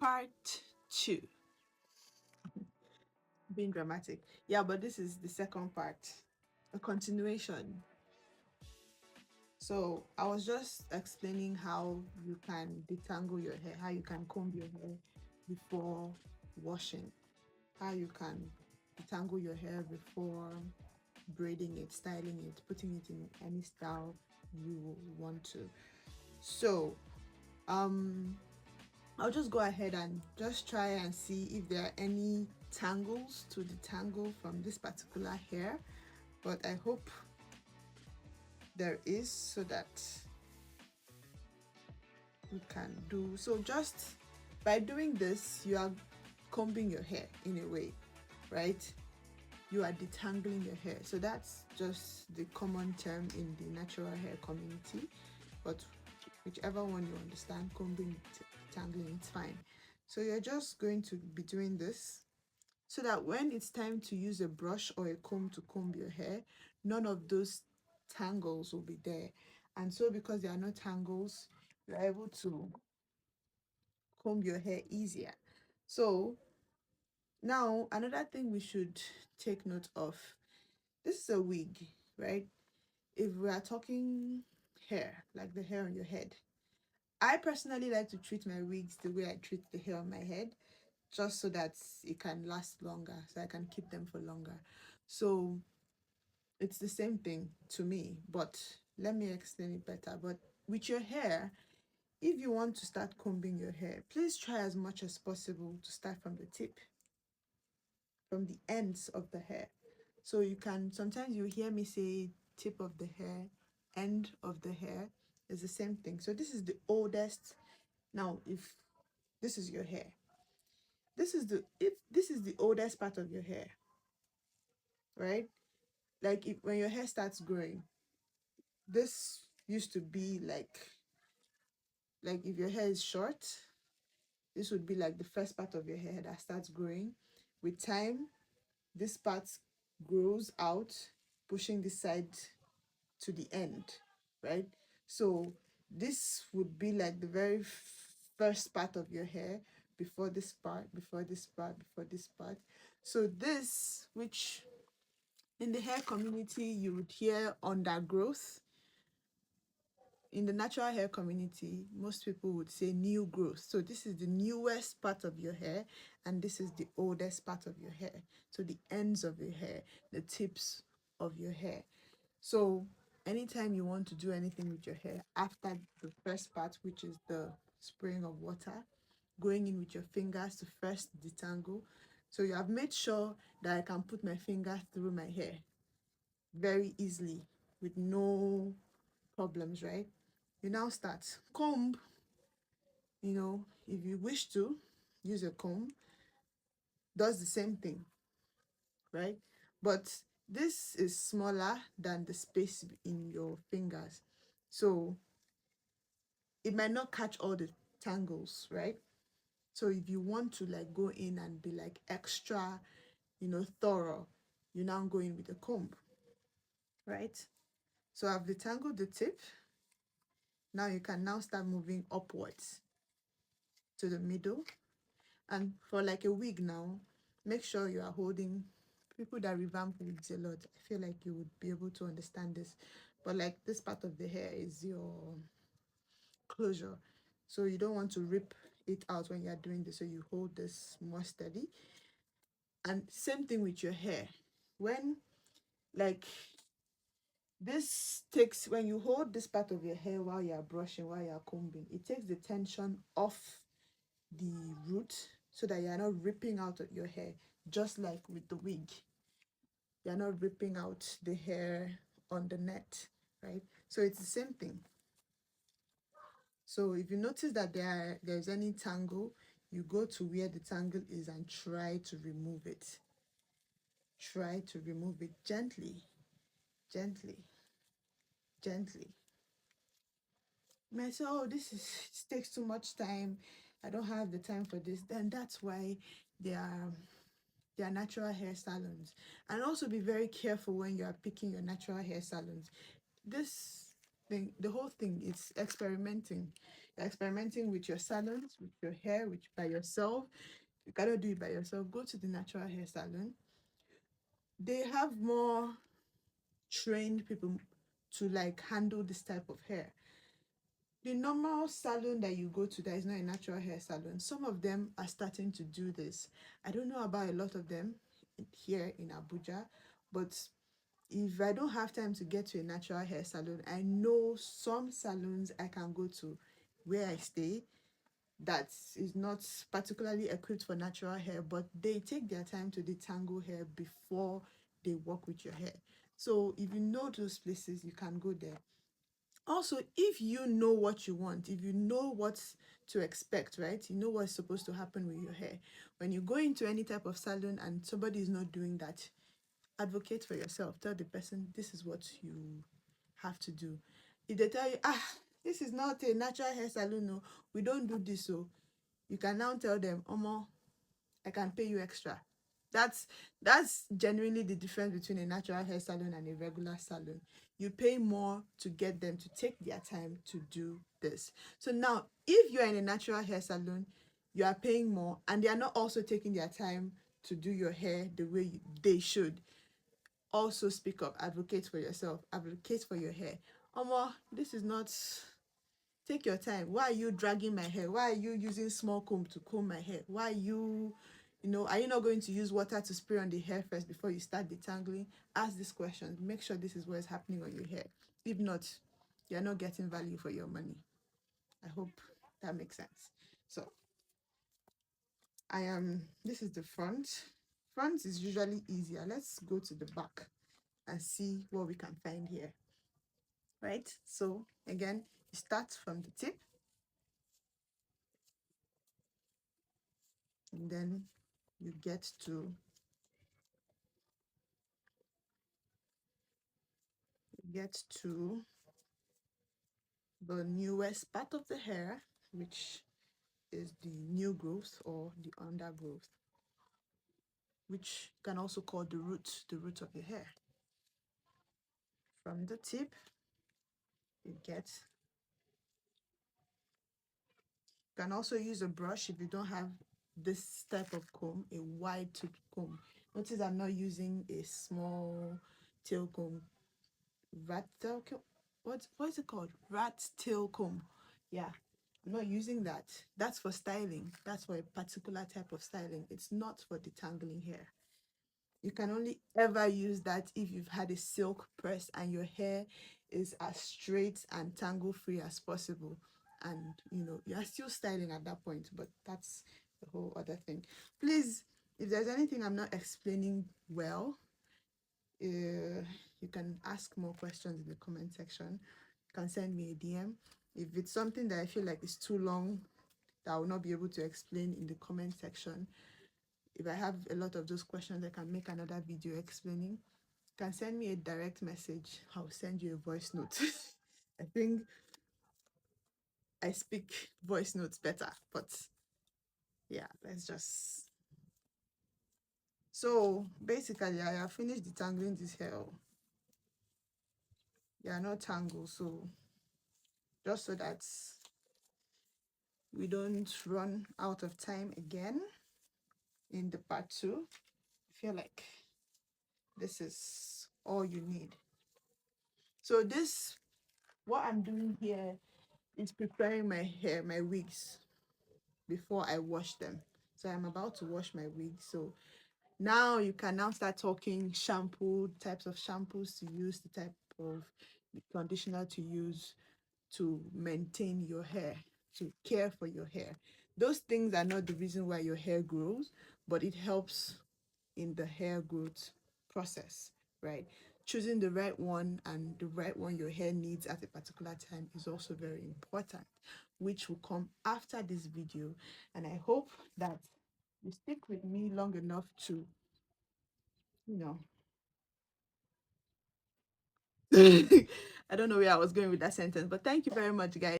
Part 2. Being dramatic. Yeah, but this is the second part, a continuation. So I was just explaining how you can detangle your hair, how you can comb your hair before washing, how you can detangle your hair before braiding it, styling it, putting it in any style you want to. So um I'll just go ahead and just try and see if there are any tangles to detangle from this particular hair, but I hope there is, so that we can do so. Just by doing this, you are combing your hair in a way, right? You are detangling your hair. So that's just the common term in the natural hair community, but whichever one you understand, combing, detangling, it's fine. So you're just going to be doing this so that when it's time to use a brush or a comb to comb your hair, none of those tangles will be there. And so because there are no tangles, you're able to comb your hair easier. So now another thing we should take note of, this is a wig, right? If we are talking hair, like the hair on your head, I personally like to treat my wigs the way I treat the hair on my head, just so that it can last longer, so I can keep them for longer. So it's the same thing to me, but let me explain it better. But with your hair, if you want to start combing your hair, please try as much as possible to start from the tip, from the ends of the hair. So you can, sometimes you hear me say tip of the hair, end of the hair, is the same thing. So this is the oldest. Now, if this is your hair, this is the oldest part of your hair, right? Like if when your hair starts growing, this used to be like if your hair is short, this would be like the first part of your hair that starts growing. With time, this part grows out, pushing this side to the end, right? So this would be like the very first part of your hair, before this part, before this part, before this part. So this, which in the hair community you would hear undergrowth, in the natural hair community, most people would say new growth. So this is the newest part of your hair, and this is the oldest part of your hair. So the ends of your hair, the tips of your hair. So anytime you want to do anything with your hair after the first part, which is the spraying of water, going in with your fingers to first detangle. So you have made sure that I can put my finger through my hair very easily with no problems, right? You now start comb. If you wish to use a comb, does the same thing, right? But this is smaller than the space in your fingers, so it might not catch all the tangles, right? So if you want to like go in and be like extra, thorough, you now go in with a comb, right? So I've detangled the tip. Now you can now start moving upwards to the middle. And for like a wig now, make sure you are holding, people that revamp wigs a lot, I feel like you would be able to understand this. But like this part of the hair is your closure. So you don't want to rip it out when you're doing this. So you hold this more steady. And same thing with your hair. When like this takes, when you hold this part of your hair while you're brushing, while you're combing, it takes the tension off the root so that you're not ripping out of your hair, just like with the wig. You're not ripping out the hair on the net, right? So it's the same thing. So if you notice that there's any tangle, you go to where the tangle is and try to remove it. Try to remove it gently, gently, gently. You might say, oh, this takes too much time. I don't have the time for this. Then that's why they are natural hair salons. And also be very careful when you are picking your natural hair salons. This thing, the whole thing is experimenting. You're experimenting with your salons, with your hair, which by yourself. You cannot do it by yourself. Go to the natural hair salon. They have more trained people to like handle this type of hair. The normal salon that you go to that is not a natural hair salon, some of them are starting to do this. I don't know about a lot of them here in Abuja, but if I don't have time to get to a natural hair salon, I know some salons I can go to where I stay that is not particularly equipped for natural hair, but they take their time to detangle hair before they work with your hair. So if you know those places, you can go there. Also, if you know what you want, if you know what to expect, right, you know what's supposed to happen with your hair. When you go into any type of salon and somebody is not doing that, advocate for yourself. Tell the person this is what you have to do. If they tell you, this is not a natural hair salon, no, we don't do this, so you can now tell them, Omo, I can pay you extra. That's genuinely the difference between a natural hair salon and a regular salon. You pay more to get them to take their time to do this. So now, if you're in a natural hair salon, you are paying more, and they are not also taking their time to do your hair the way they should. Also speak up, advocate for yourself, advocate for your hair. Omo, this is not, take your time. Why are you dragging my hair? Why are you using small comb to comb my hair? Why are you, are you not going to use water to spray on the hair first before you start detangling? Ask these questions. Make sure this is what is happening on your hair. If not, you're not getting value for your money. I hope that makes sense. So this is the front. Front is usually easier. Let's go to the back and see what we can find here. Right? So again, you start from the tip, and then you get to the newest part of the hair, which is the new growth or the undergrowth, which you can also call the root of the hair. From the tip, you can also use a brush if you don't have this type of comb, a wide tooth comb. Notice I'm not using a small tail comb. Rat tail comb? What is it called? Rat tail comb. Yeah. I'm not using that. That's for styling. That's for a particular type of styling. It's not for detangling hair. You can only ever use that if you've had a silk press and your hair is as straight and tangle free as possible. And you're still styling at that point, but that's the whole other thing. Please, if there's anything I'm not explaining well, you can ask more questions in the comment section. You can send me a DM. If it's something that I feel like is too long, that I will not be able to explain in the comment section, if I have a lot of those questions, I can make another video explaining. You can send me a direct message. I'll send you a voice note. I think I speak voice notes better, but yeah, let's just. So basically, I have finished detangling this hair. They are not tangled, so just so that we don't run out of time again in the part 2. I feel like this is all you need. So what I'm doing here is preparing my hair, my wigs, before I wash them. So I'm about to wash my wig. So now you can now start talking shampoo, types of shampoos to use, the type of conditioner to use to maintain your hair, to care for your hair. Those things are not the reason why your hair grows, but it helps in the hair growth process, right? Choosing the right one and the right one your hair needs at a particular time is also very important, which will come after this video. And I hope that you stick with me long enough to, you know, I don't know where I was going with that sentence, but thank you very much, guys.